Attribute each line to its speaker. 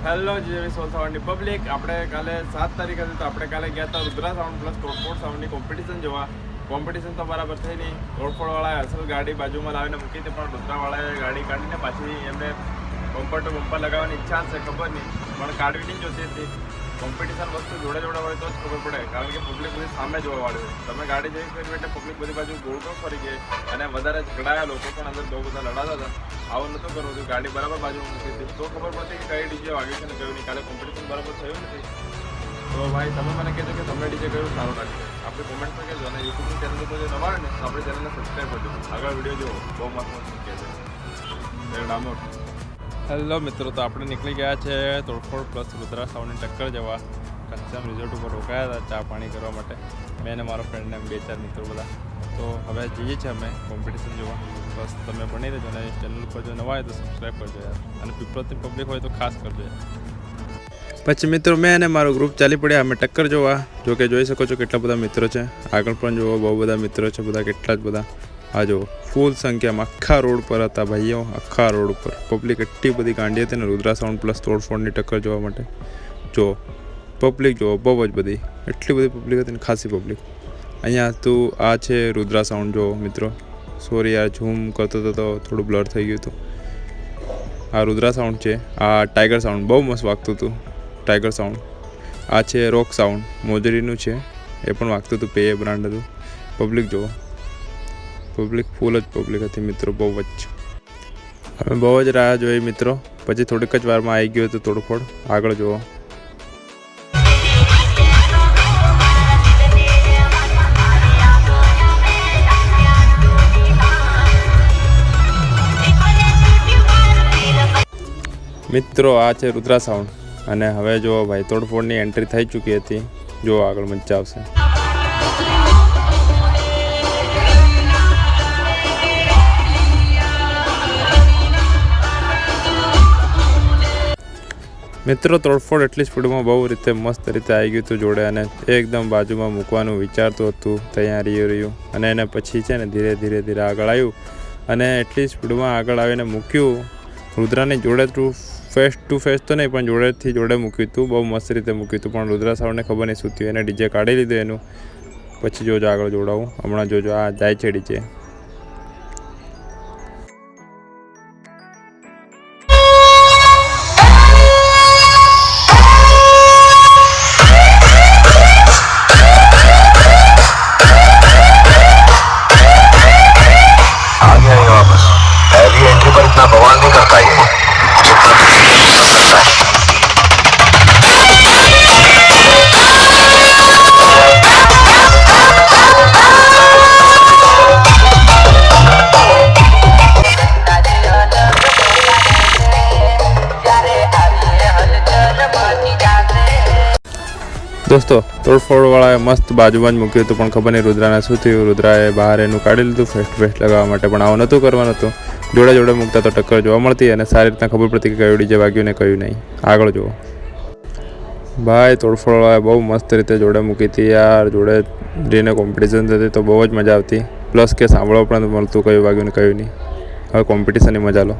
Speaker 1: Hello જેવી સોલ સાઉન્ડની public, આપણે કાલે 7 તારીખ હતી તો આપણે કાલે ગયા હતા રુદ્રા સાઉન્ડ પ્લસ તોડફોડ સાઉન્ડની કોમ્પિટિશન જોવા. કોમ્પિટિશન તો બરાબર થઈ નહીં. તોડફોડવાળાએ અસલ ગાડી બાજુમાં લાવીને મૂકી હતી, પણ રુદ્રાવાળાએ ગાડી કાઢીને પાછી એમને બમ્પર ટુ બમ્પર લગાવવાની ઈચ્છા છે, ખબર નહીં, પણ કાઢવી નહીં જોતી હતી. કોમ્પિટિશન વસ્તુ જોડે જોડે હોય તો જ ખબર પડે, કારણ કે પબ્લિક બધી સામે જોવા વાળી હોય. તમે ગાડી જઈ ફરી એટલે પબ્લિક બધી બાજુ ગોળ ગોળ ફરી ગઈ અને વધારે ઝઘડાયા લોકો પણ અંદર બહુ બધા લડાતા હતા. આવું નહોતું કરવું હતું, ગાડી બરાબર બાજુ મૂકી હતી તો ખબર પડતી કે કઈ ડીજે વાગ્યું છે ને કયું નહીં. કાલે કોમ્પિટિશન બરાબર થયું નથી. તો ભાઈ તમે મને કહેજો કે તમને ડીજે કયું સારું લાગશે, આપણે કોમેન્ટમાં કહેજો. અને યુટ્યુબની ચેનલ પર જો નવા ને તો આપણે ચેનલને સબસ્ક્રાઈબ કરજો. આગળ વિડીયો જુઓ, બહુ મસ્ત મસ્ત કહેજો. ડાઉનલોડ. હેલો મિત્રો, તો આપણે નીકળી ગયા છે તોડફોડ પ્લસ રુદ્રા સાઉન્ડની ટક્કર જવા. કચ્છામ રિઝોર્ટ ઉપર રોકાયા હતા ચા પાણી કરવા માટે, મેં અને મારો ફ્રેન્ડને 2-4 મિત્રો બધા. તો હવે જઈએ છીએ અમે કોમ્પિટિશન જોવા. બસ તમે બની રહેજો અને ચેનલ પર જો નવા હોય તો સબસ્ક્રાઈબ કરજો યાર, અને પીપળોથી પબ્લિક હોય તો ખાસ કરજો યાર. પછી મિત્રો મેં અને મારું ગ્રુપ ચાલી પડ્યા અમે ટક્કર જોવા. જો કે જોઈ શકો છો કેટલા બધા મિત્રો છે, આગળ પણ જુઓ બહુ બધા મિત્રો છે, બધા કેટલા જ બધા. આ જુઓ ફૂલ સંખ્યામાં આખા રોડ પર હતા ભાઈઓ, આખા રોડ ઉપર પબ્લિક એટલી બધી ગાંડી હતી ને રુદ્રા સાઉન્ડ પ્લસ તોડફોડની ટક્કર જોવા માટે. જો પબ્લિક જુઓ બહુ જ બધી, એટલી બધી પબ્લિક હતી ને, ખાસી પબ્લિક. અહીંયા હતું આ છે રુદ્રા સાઉન્ડ. જો મિત્રો સોરી યાર, ઝૂમ કરતો હતો તો થોડું બ્લર થઈ ગયું હતું. આ રુદ્રા સાઉન્ડ છે. આ ટાઈગર સાઉન્ડ બહુ મસ્ત વાગતું હતું, ટાઈગર સાઉન્ડ. આ છે રોક સાઉન્ડ, મોજરીનું છે, એ પણ વાગતું હતું, પે બ્રાન્ડ હતું. પબ્લિક જુઓ, પબ્લિક ફૂલ જ પબ્લિક હતી મિત્રો, બહુ જ. અમે બહુ જ રાહ જોઈ મિત્રો, પછી થોડીક જ વારમાં આવી ગયું હતું તોડફોડ. આગળ જુઓ. મિત્રો આ છે રુદ્રા સાઉન્ડ. અને હવે જો ભાઈ તોડફોડની એન્ટ્રી થઈ ચૂકી હતી, જો આગળ મજા આવશે. મિત્રો તોડફોડ એટલી સ્પીડમાં બહુ રીતે મસ્ત રીતે આવી ગયું હતું જોડે, અને એકદમ બાજુમાં મૂકવાનું વિચારતું હતું, તૈયારી રહ્યું. અને એને પછી છે ને ધીરે ધીરે આગળ આવ્યું અને એટલી સ્પીડમાં આગળ આવીને મૂક્યું. રુદ્રાની જોડે ફેસ ટુ ફેસ તો નહીં, પણ જોડેથી જોડે મૂક્યું હતું, બહુ મસ્ત રીતે મૂક્યું હતું. પણ રુદ્રા સાઉન્ડને ખબર નહીં શું થયું, એને ડીજે કાઢી લીધું એનું. પછી જોજો આગળ જોડાવું, હમણાં જોજો આ જાય છે ડીજે. દોસ્તો તોડફોડવાળાએ મસ્ત બાજુમાં જ મૂક્યું હતું, પણ ખબર નહીં રુદ્રાને શું થયું. રુદ્રાએ બહાર એનું કાઢી લીધું ફેસ ટુ ફેસ લગાવવા માટે, પણ આવું નહોતું કરવાનું હતું. જોડે જોડે મૂકતા તો ટક્કર જોવા મળતી અને સારી રીતના ખબર પડતી કે કયું ડીજે વાગ્યું ને કયું નહીં. આગળ જુઓ ભાઈ, તોડફોડવાળાએ બહુ મસ્ત રીતે જોડે મૂકી હતી યાર. જોડે જઈને કોમ્પિટિશન થતી તો બહુ જ મજા આવતી, પ્લસ કે સાંભળવા પણ મળતું કયું વાગ્યું ને કયું નહીં. હવે કોમ્પિટિશનની મજા લો.